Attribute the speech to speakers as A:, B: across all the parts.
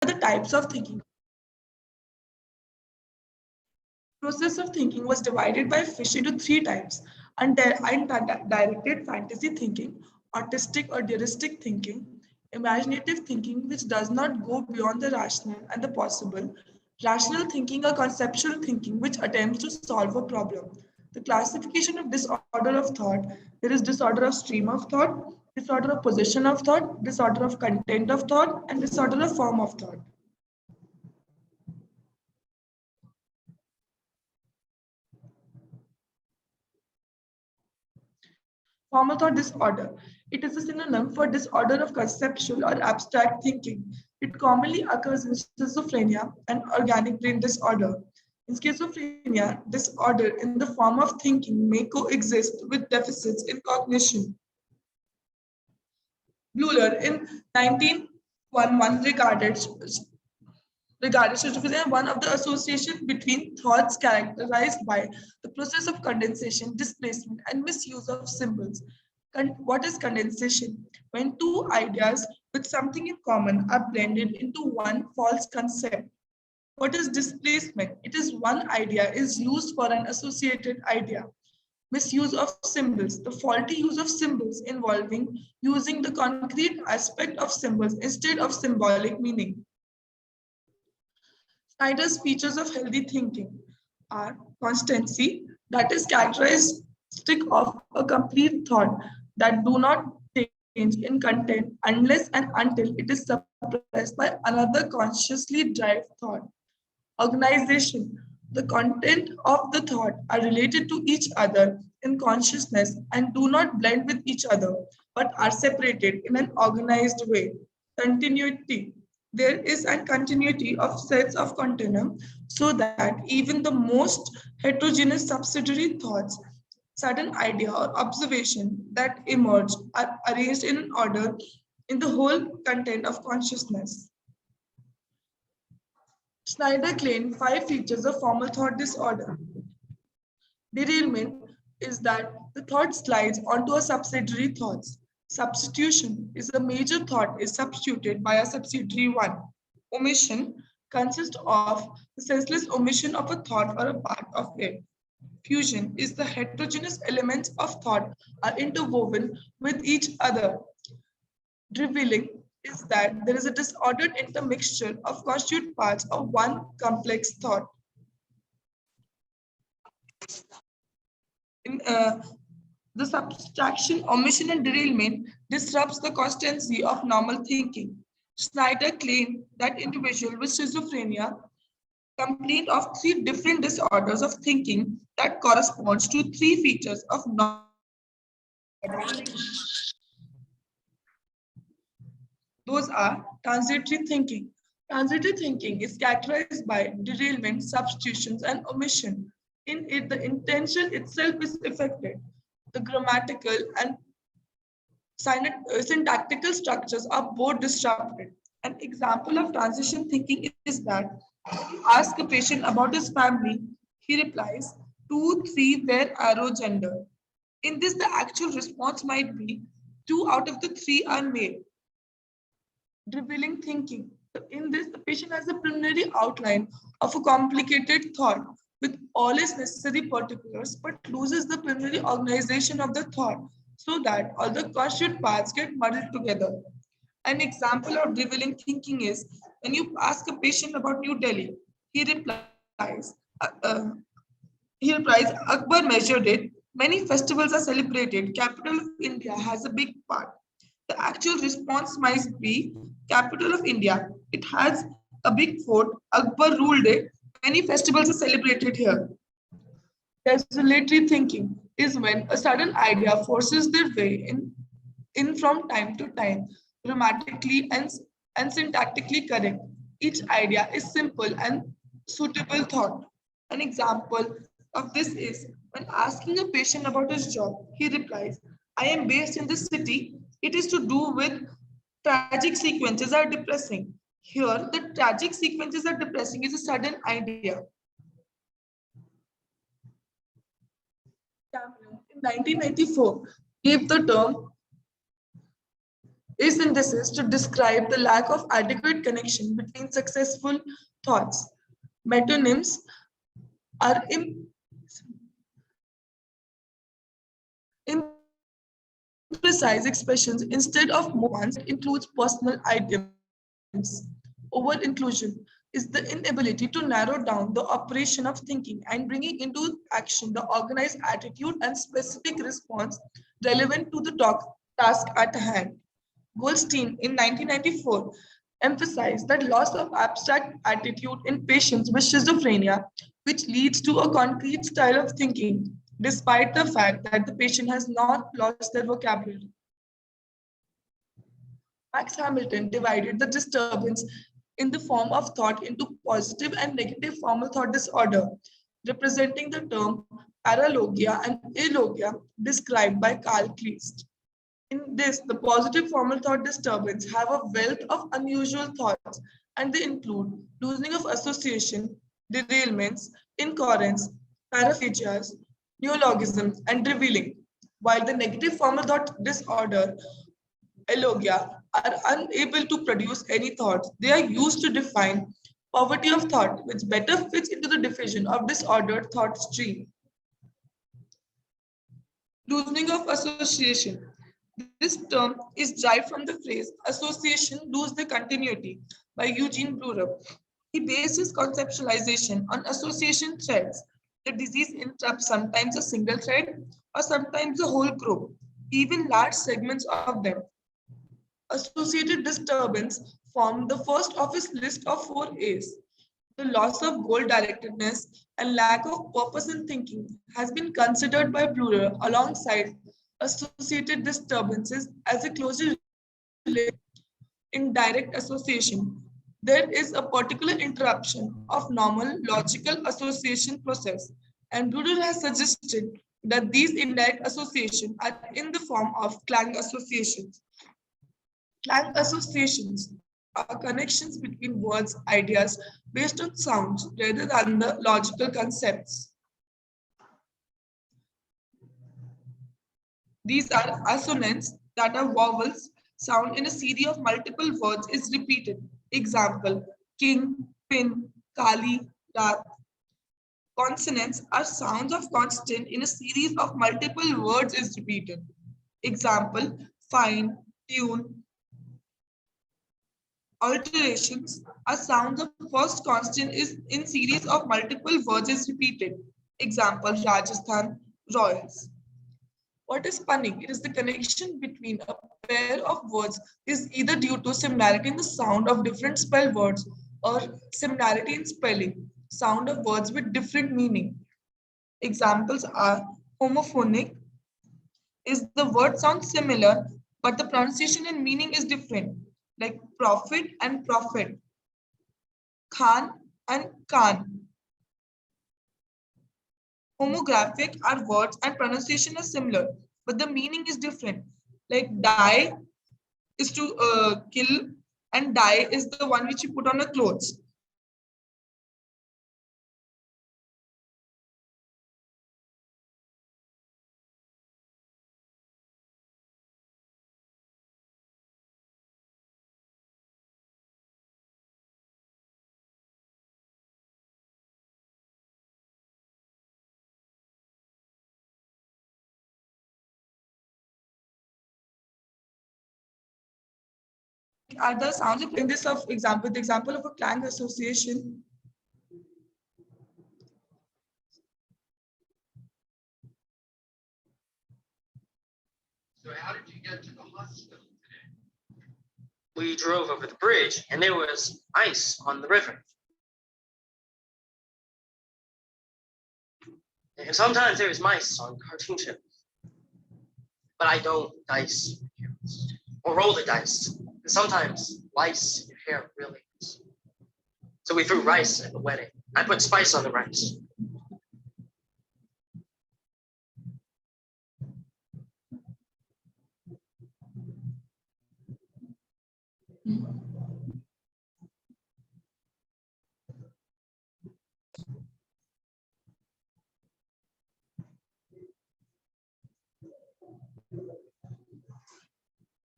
A: the types of thinking. Process of thinking was divided by Fish into three types: undirected fantasy thinking, artistic or heuristic thinking, imaginative thinking, which does not go beyond the rational and the possible, rational thinking or conceptual thinking, which attempts to solve a problem. The classification of disorder of thought: there is disorder of stream of thought, disorder of position of thought, disorder of content of thought, and disorder of form of thought. Formal thought disorder. It is a synonym for disorder of conceptual or abstract thinking. It commonly occurs in schizophrenia and organic brain disorder. In schizophrenia, disorder in the form of thinking may coexist with deficits in cognition. Bleuler in 1911 regarded schizophrenia one of the association between thoughts characterized by the process of condensation, displacement, and misuse of symbols. What is condensation? When two ideas with something in common are blended into one false concept. What is displacement? It is one idea is used for an associated idea. Misuse of symbols, the faulty use of symbols involving using the concrete aspect of symbols instead of symbolic meaning. Snyder's features of healthy thinking are constancy, that is characteristic of a complete thought that do not change in content unless and until it is suppressed by another consciously derived thought. Organization. The content of the thought are related to each other in consciousness and do not blend with each other, but are separated in an organized way. Continuity. There is a continuity of sets of continuum so that even the most heterogeneous subsidiary thoughts, sudden idea or observation that emerge are arranged in an order in the whole content of consciousness. Schneider claimed five features of formal thought disorder. Derailment is that the thought slides onto a subsidiary thoughts. Substitution is a major thought is substituted by a subsidiary one. Omission consists of the senseless omission of a thought or a part of it. Fusion is the heterogeneous elements of thought are interwoven with each other. Revealing is that there is a disordered intermixture of constituent parts of one complex thought. In, the subtraction, omission, and derailment disrupts the constancy of normal thinking. Schneider claimed that individuals with schizophrenia complained of three different disorders of thinking that corresponds to three features of normal. Those are transitory thinking. Transitory thinking is characterized by derailment, substitutions, and omission. In it, the intention itself is affected. The grammatical and syntactical structures are both disrupted. An example of transition thinking is that when you ask a patient about his family, he replies, 2, 3, where arrow gender. In this, the actual response might be 2 out of the 3 are male. Revealing thinking. In this, the patient has a preliminary outline of a complicated thought with all its necessary particulars, but loses the preliminary organization of the thought so that all the constituent parts get muddled together. An example of revealing thinking is when you ask a patient about New Delhi, he replies, Akbar measured it. Many festivals are celebrated. Capital of India has a big part. The actual response might be capital of India. It has a big fort. Akbar ruled it. Many festivals are celebrated here. Desultory thinking is when a sudden idea forces their way in from time to time, grammatically and syntactically correct. Each idea is simple and suitable thought. An example of this is when asking a patient about his job, he replies, I am based in this city. It is to do with tragic sequences are depressing. Here, the tragic sequences are depressing is a sudden idea. Cameron in 1994 gave the term is synthesis to describe the lack of adequate connection between successful thoughts. Metonyms are imprecise expressions instead of more ones that includes personal items. Over inclusion is the inability to narrow down the operation of thinking and bringing into action the organized attitude and specific response relevant to the task at hand. Goldstein in 1994 emphasized that loss of abstract attitude in patients with schizophrenia, which leads to a concrete style of thinking, despite the fact that the patient has not lost their vocabulary. Max Hamilton divided the disturbance in the form of thought into positive and negative formal thought disorder, representing the term paralogia and illogia described by Carl Kleist. In this, the positive formal thought disturbance have a wealth of unusual thoughts, and they include loosening of association, derailments, incoherence, paraphagias, neologisms, and revealing. While the negative formal thought disorder, elogia, are unable to produce any thoughts, they are used to define poverty of thought, which better fits into the division of disordered thought stream. Loosening of association. This term is derived from the phrase association lose the continuity by Eugene Brewer. He based his conceptualization on association threads. The disease interrupts sometimes a single thread or sometimes a whole group, even large segments of them. Associated disturbance form the first of his list of 4 A's. The loss of goal directedness and lack of purpose in thinking has been considered by Breuer alongside associated disturbances as a closely related in direct association. There is a particular interruption of normal logical association process, and Breuer has suggested that these indirect associations are in the form of clang associations. Clang associations are connections between words, ideas based on sounds rather than the logical concepts. These are assonance that are vowels sound in a series of multiple words is repeated. Example, king, pin, kali, rat. Consonants are sounds of constant in a series of multiple words is repeated. Example, fine, tune. Alterations are sounds of first constant is in series of multiple words is repeated. Example, Rajasthan, royals. What is punning? It is the connection between a pair of words is either due to similarity in the sound of different spelled words or similarity in spelling, sound of words with different meaning. Examples are homophonic is the word sounds similar, but the pronunciation and meaning is different, like prophet and prophet, Khan and Khan. Homographic are words and pronunciation are similar, but the meaning is different. Like dye is to kill, and dye is the one which you put on the clothes. Are the sounds in this of example, the example of a clang association.
B: So how did you get to the hospital today? We drove over the bridge and there was ice on the river. And sometimes there's mice on cartoon shows. But I don't dice or roll the dice. And sometimes lice in your hair really hurts. So we threw rice at the wedding. I put spice on the rice.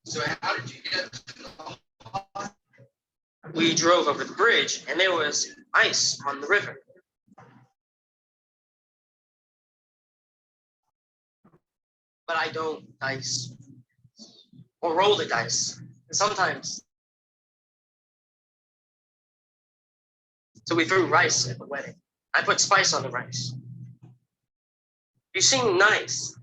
B: So
C: So how did you get to the
B: We drove over the bridge and there was ice on the river. But I don't dice or roll the dice. And sometimes. So we threw rice at the wedding. I put spice on the rice. You seem nice.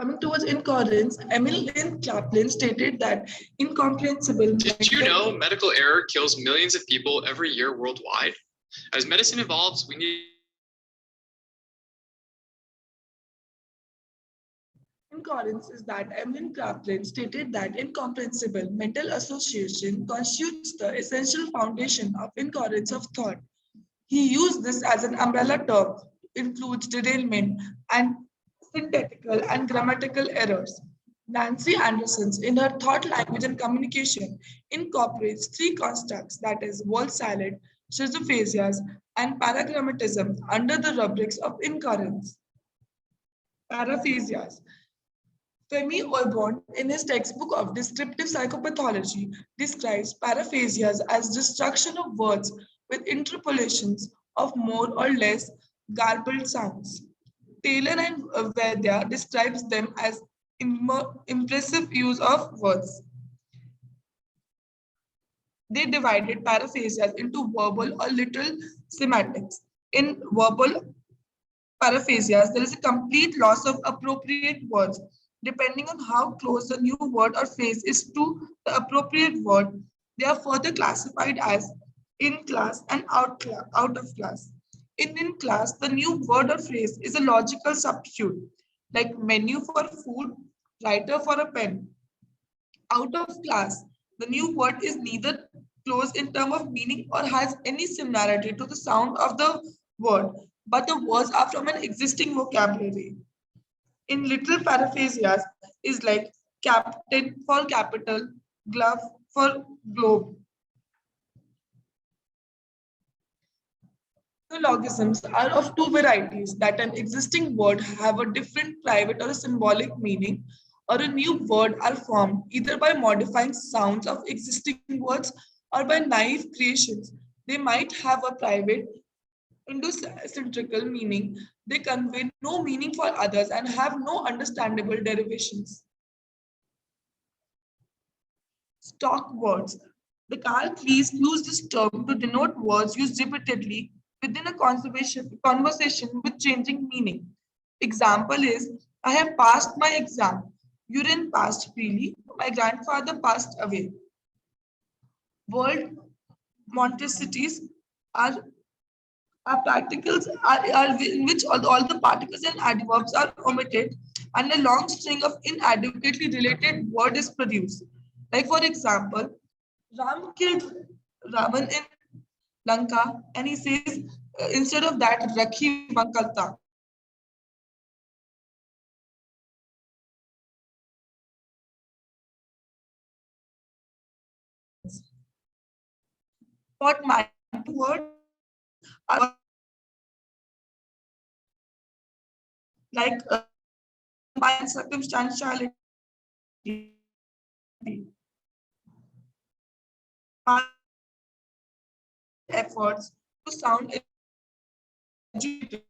A: Coming towards incoherence, Emil Lynn Chaplin stated that incomprehensible.
D: Did you know medical error kills millions of people every year worldwide? As medicine evolves, we need.
A: Incoherence is that Emlyn Chaplin stated that incomprehensible mental association constitutes the essential foundation of incoherence of thought. He used this as an umbrella term, includes derailment and syntactical and grammatical errors. Nancy Anderson, in her Thought, Language, and Communication, incorporates three constructs, that is, word salad, schizophasias, and paragrammatism under the rubrics of incoherence. Paraphasias. Femi Oibon, in his textbook of descriptive psychopathology, describes paraphasias as destruction of words with interpolations of more or less garbled sounds. Taylor and Vedya describes them as impressive use of words. They divided paraphasias into verbal or literal semantics. In verbal paraphasias, there is a complete loss of appropriate words. Depending on how close the new word or phrase is to the appropriate word, they are further classified as in class and out of class. In class, the new word or phrase is a logical substitute, like menu for food, writer for a pen. Out of class, the new word is neither close in terms of meaning or has any similarity to the sound of the word, but the words are from an existing vocabulary. In literal paraphasias is like captain for capital, glove for globe. Neologisms are of two varieties, that an existing word have a different private or a symbolic meaning, or a new word are formed either by modifying sounds of existing words or by naive creations. They might have a private endocentrical meaning. They convey no meaning for others and have no understandable derivations. Stock words. The Carl Cleese used this term to denote words used repeatedly within a conversation with changing meaning. Example is, I have passed my exam. You didn't pass freely. My grandfather passed away. World monticities are particles are in which all the particles and adverbs are omitted and a long string of inadequately related word is produced. Like for example, Ram killed Ravan in Lanka and he says instead of that Rakhi Bankalta. What my word are like combined circumstantiality. Efforts to sound educated.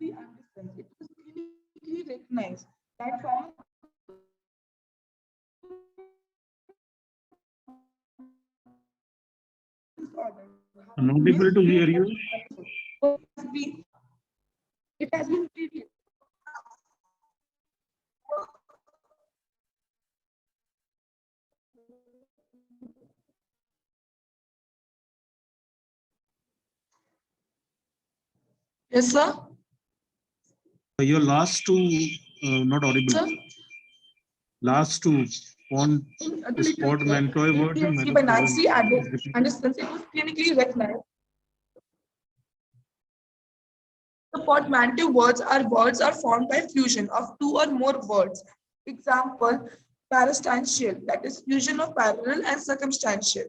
A: It was clinically recognized that form disorder.
E: I'm not able to hear you.
A: It has been treated. Yes, sir.
E: Your last two not audible.
A: Sir?
E: Last two on sport mentor words and
A: by Nancy Anderson, it was clinically recognized The portmanteau words are formed by fusion of two or more words. Example, parastential, that is fusion of parallel and circumstantial.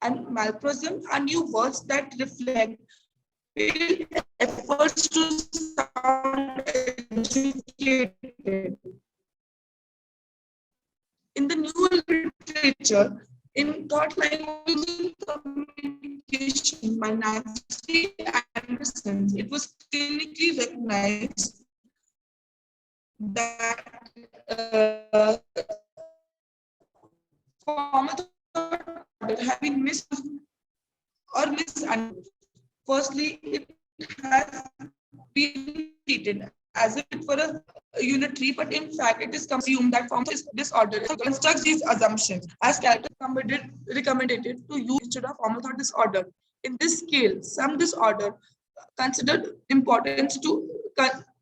A: And malprosum are new words that reflect efforts to sound educated. In the new literature, in thought language and communication by Nancy Anderson, it was clinically recognized that formal thought have been or misunderstood. Firstly, it has been treated as if it were a unitary, but in fact, it is assumed that formal disorder constructs these assumptions as character recommended to use instead of formal thought disorder. In this scale, some disorder considered importance to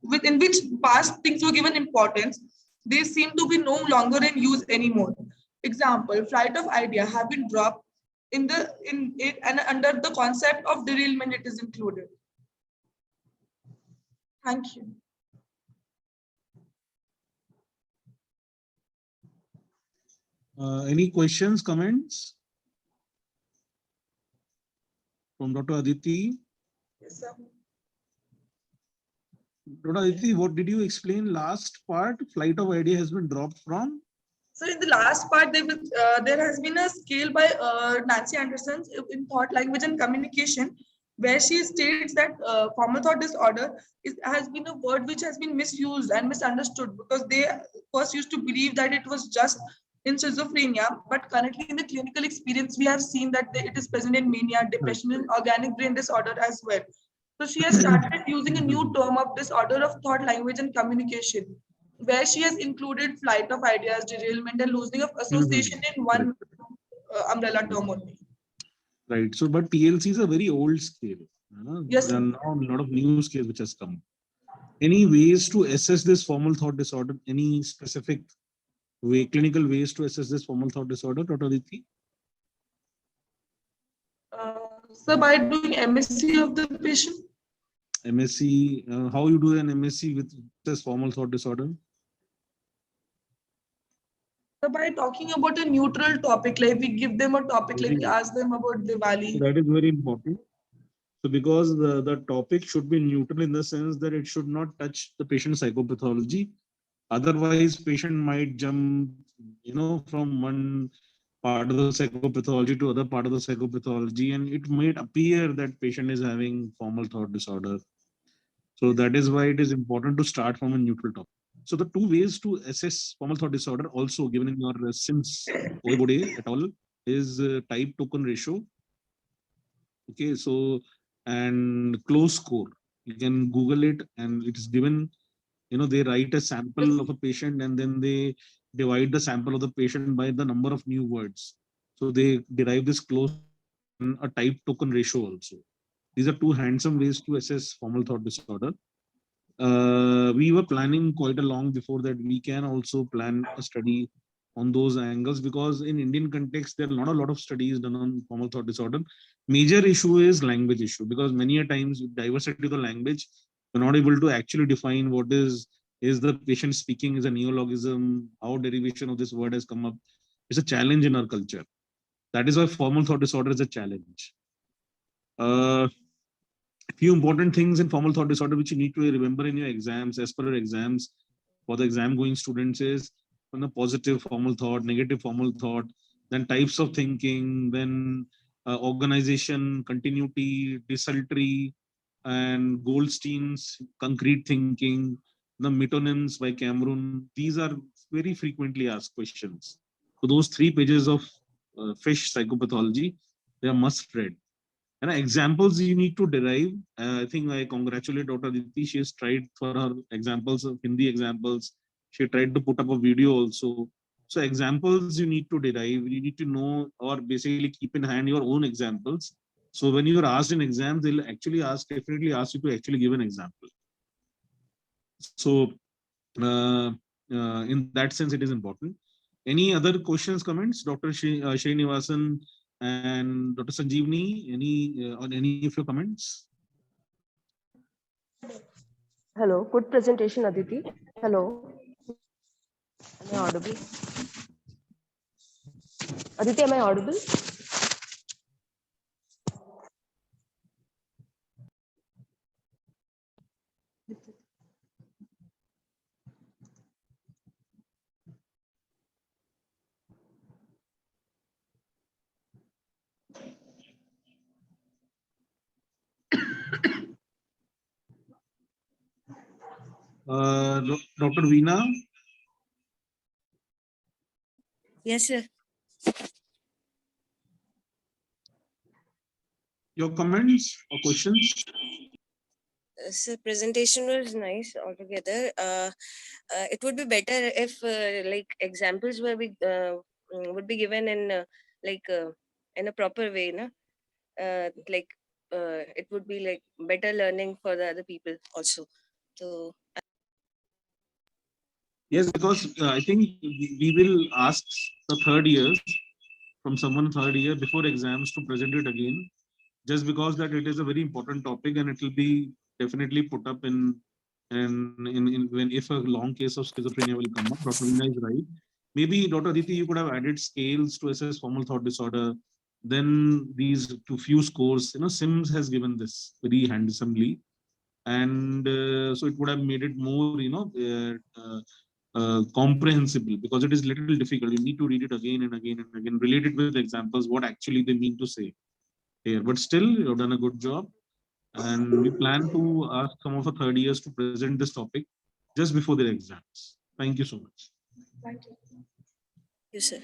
A: within which past things were given importance, they seem to be no longer in use anymore. Example, flight of idea have been dropped in it and under the concept of derailment it is included. Thank you.
E: Any questions, comments from Dr. Aditi?
A: Yes, sir.
E: Dr. Aditi, what did you explain last part? Flight of idea has been dropped from?
A: So in the last part, there has been a scale by Nancy Anderson in thought, language, and communication, where she states that formal thought disorder has been a word which has been misused and misunderstood because they first used to believe that it was just in schizophrenia, but currently in the clinical experience, we have seen that it is present in mania, depression, and organic brain disorder as well. So she has started using a new term of disorder of thought, language, and communication, where she has included flight of ideas, derailment, and loosening of association in one umbrella term only.
E: Right. So, but TLC is a very old scale.
A: Yes,
E: there are now a lot of new scales which has come. Any ways to assess this formal thought disorder? Any specific way, clinical ways to assess this formal thought disorder, Dr. Aditi?
A: So by doing MSc of the patient.
E: MSc, how you do an MSc with this formal thought disorder?
A: So by talking about a neutral topic, like we give them a topic, like we ask them about Diwali.
E: That is very important. So because the topic should be neutral in the sense that it should not touch the patient's psychopathology. Otherwise, patient might jump, from one part of the psychopathology to other part of the psychopathology, and it might appear that patient is having formal thought disorder. So that is why it is important to start from a neutral topic. So the two ways to assess formal thought disorder, also given in your SIMS Oibode et al., is type token ratio. Okay, so and close score. You can Google it, and it is given. They write a sample of a patient, and then they divide the sample of the patient by the number of new words. So they derive this close a type token ratio also. These are two handsome ways to assess formal thought disorder. We were planning quite a long before that. We can also plan a study on those angles because in Indian context, there are not a lot of studies done on formal thought disorder. Major issue is language issue because many a times diversity of the language, we're not able to actually define what is the patient speaking is a neologism, how derivation of this word has come up. It's a challenge in our culture. That is why formal thought disorder is a challenge. Few important things in formal thought disorder which you need to remember in your exams, as per your exams for the exam going students is positive formal thought, negative formal thought, then types of thinking, then organization, continuity, desultory, and Goldstein's concrete thinking, the metonyms by Cameron. These are very frequently asked questions. So those 3 pages of fish psychopathology, they are must read. And examples you need to derive. I think I congratulate Dr. Aditi. She has tried for her examples of Hindi examples. She tried to put up a video also. So examples you need to derive. You need to know or basically keep in hand your own examples. So when you are asked in exams, they'll actually definitely ask you to actually give an example. So in that sense, it is important. Any other questions, comments, Dr. Srinivasan and Dr. Sanjeevani, on any of your comments?
C: Hello, good presentation, Aditi. Hello, am I audible? Aditi, am I audible?
E: Dr. Veena,
F: Yes, sir.
E: your comments or questions?
F: So presentation was nice altogether. It would be better if like examples would be given in in a proper way, na? Like it would be like better learning for the other people also. So
E: Yes, because I think we will ask the third years from someone third year before exams to present it again, just because that it is a very important topic and it will be definitely put up in when if a long case of schizophrenia will come up. Dr. Veena is right. Maybe Dr. Aditi, you could have added scales to assess formal thought disorder. Then these to few scores, Sims has given this very handsomely, and so it would have made it more, comprehensible, because it is little difficult. You need to read it again and again and again, relate it with examples, what actually they mean to say here. But still, you've done a good job. And we plan to ask some of the third years to present this topic just before their exams. Thank you so much.
A: Thank you.
F: yes, sir.